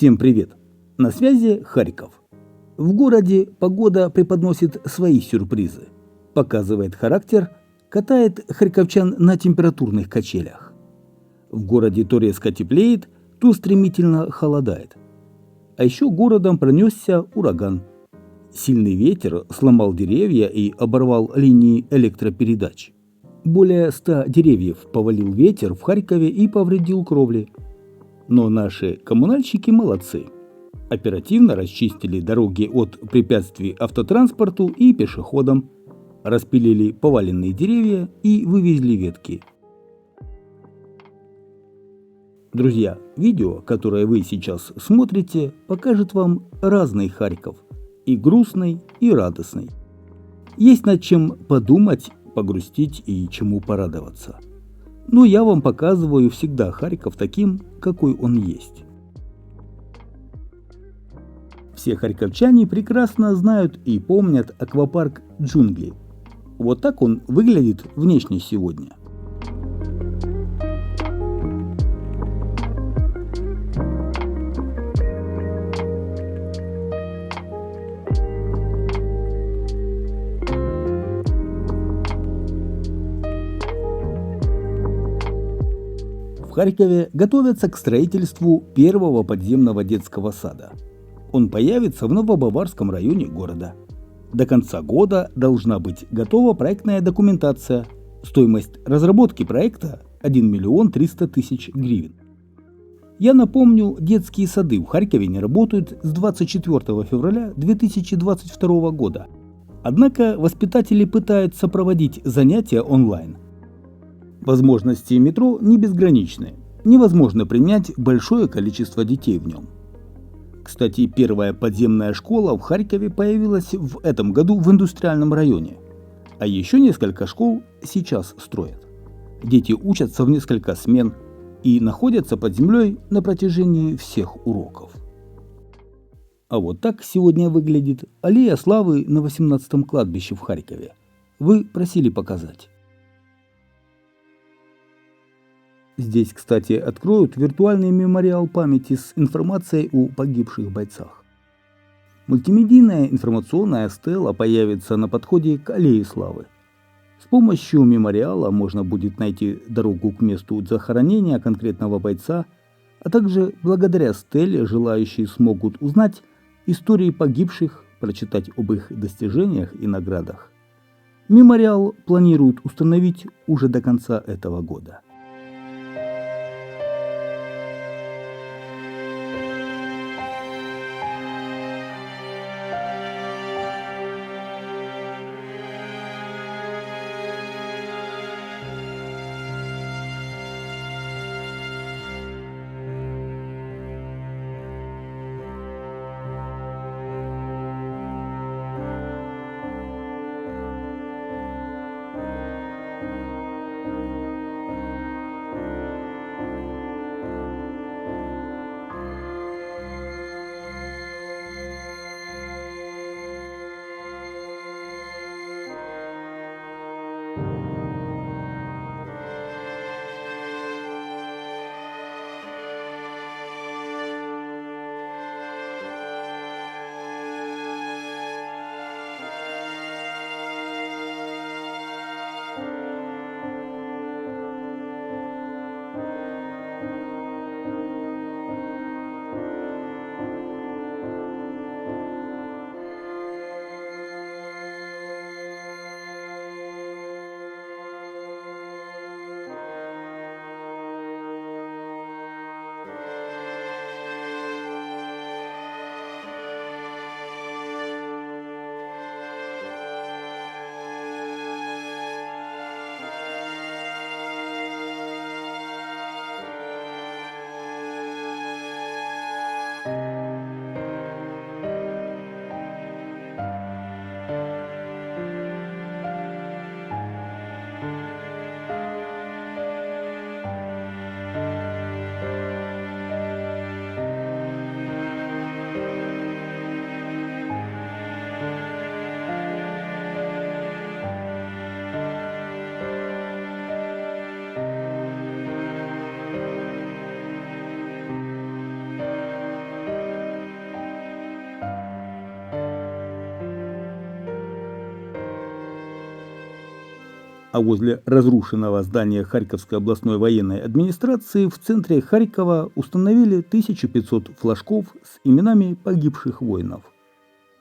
Всем привет! На связи Харьков. В городе погода преподносит свои сюрпризы. Показывает характер, катает харьковчан на температурных качелях. В городе то резко теплеет, то стремительно холодает. А еще городом пронесся ураган. Сильный ветер сломал деревья и оборвал линии электропередач. Более 100 деревьев повалил ветер в Харькове и повредил кровли. Но наши коммунальщики молодцы. Оперативно расчистили дороги от препятствий автотранспорту и пешеходам, распилили поваленные деревья и вывезли ветки. Друзья, видео, которое вы сейчас смотрите, покажет вам разный Харьков. И грустный, и радостный. Есть над чем подумать, погрустить и чему порадоваться. Но я вам показываю всегда Харьков таким, какой он есть. Все харьковчане прекрасно знают и помнят аквапарк «Джунгли». Вот так он выглядит внешне сегодня. В Харькове готовятся к строительству первого подземного детского сада. Он появится в Новобаварском районе города. До конца года должна быть готова проектная документация. Стоимость разработки проекта – 1 миллион 300 тысяч гривен. Я напомню, детские сады в Харькове не работают с 24 февраля 2022 года. Однако воспитатели пытаются проводить занятия онлайн. Возможности метро не безграничны. Невозможно принять большое количество детей в нем. Кстати, первая подземная школа в Харькове появилась в этом году в индустриальном районе. А еще несколько школ сейчас строят. Дети учатся в несколько смен и находятся под землей на протяжении всех уроков. А вот так сегодня выглядит аллея славы на 18-м кладбище в Харькове. Вы просили показать. Здесь, кстати, откроют виртуальный мемориал памяти с информацией о погибших бойцах. Мультимедийная информационная стела появится на подходе к аллее славы. С помощью мемориала можно будет найти дорогу к месту захоронения конкретного бойца, а также благодаря стеле желающие смогут узнать истории погибших, прочитать об их достижениях и наградах. Мемориал планируют установить уже до конца этого года. А возле разрушенного здания Харьковской областной военной администрации в центре Харькова установили 1500 флажков с именами погибших воинов.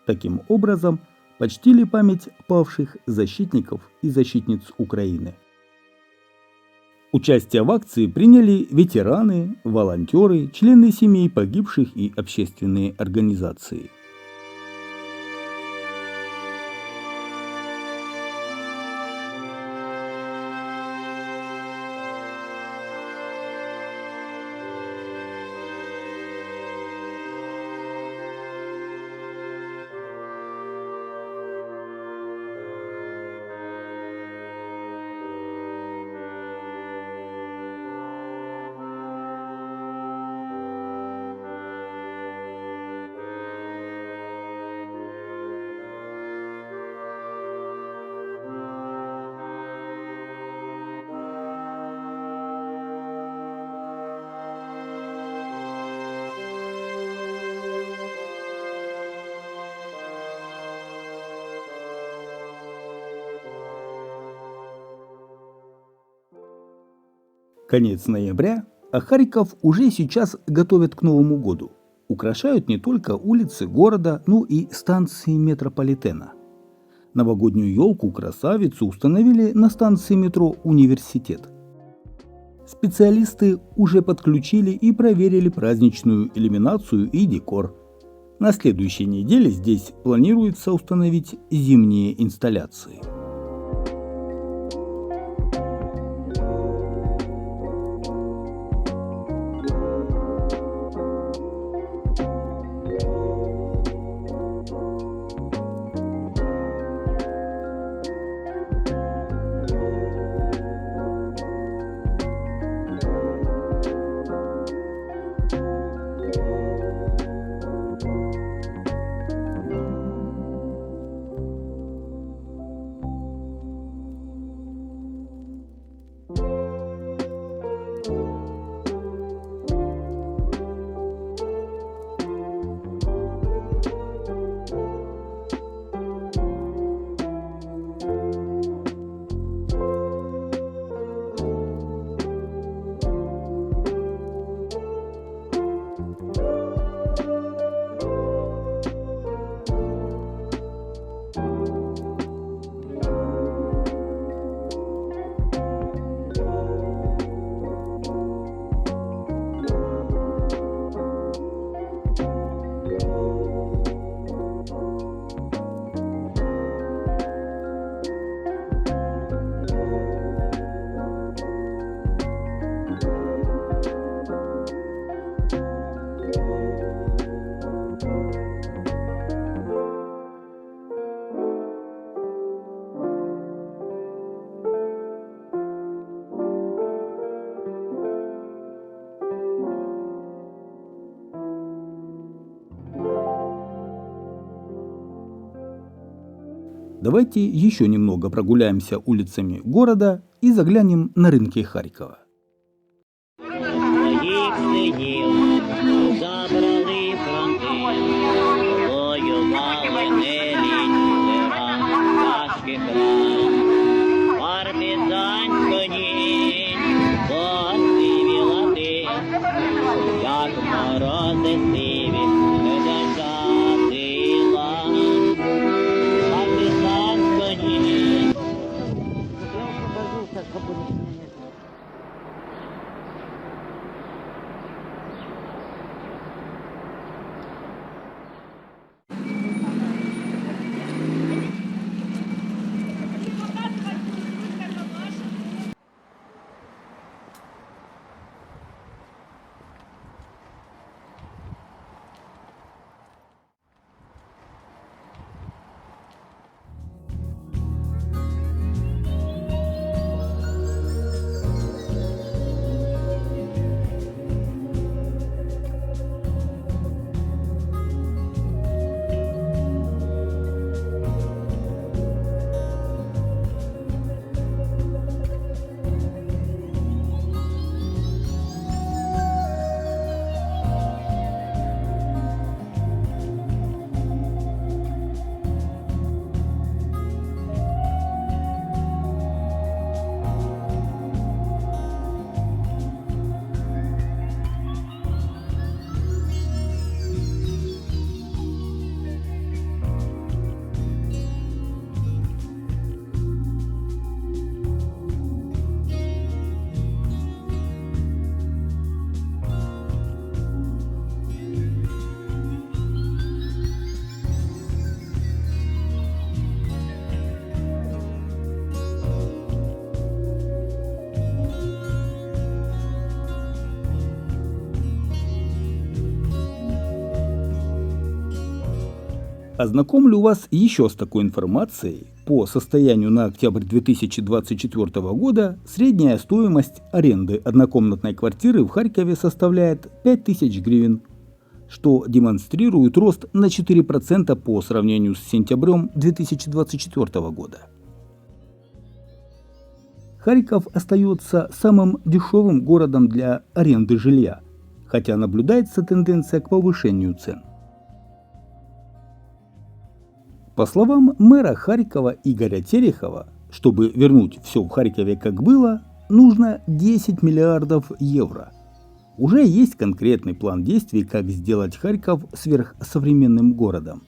Таким образом, почтили память павших защитников и защитниц Украины. Участие в акции приняли ветераны, волонтеры, члены семей погибших и общественные организации. Конец ноября, а Харьков уже сейчас готовят к Новому году. Украшают не только улицы города, но и станции метрополитена. Новогоднюю елку-красавицу установили на станции метро «Университет». Специалисты уже подключили и проверили праздничную иллюминацию и декор. На следующей неделе здесь планируется установить зимние инсталляции. Давайте еще немного прогуляемся улицами города и заглянем на рынки Харькова. Ознакомлю вас еще с такой информацией. По состоянию на октябрь 2024 года средняя стоимость аренды однокомнатной квартиры в Харькове составляет 5000 гривен, что демонстрирует рост на 4% по сравнению с сентябрем 2024 года. Харьков остается самым дешевым городом для аренды жилья, хотя наблюдается тенденция к повышению цен. По словам мэра Харькова Игоря Терехова, чтобы вернуть все в Харькове как было, нужно 10 миллиардов евро. Уже есть конкретный план действий, как сделать Харьков сверхсовременным городом.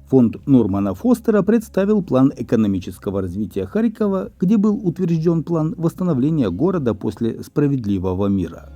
Фонд Нормана Фостера представил план экономического развития Харькова, где был утвержден план восстановления города после справедливого мира.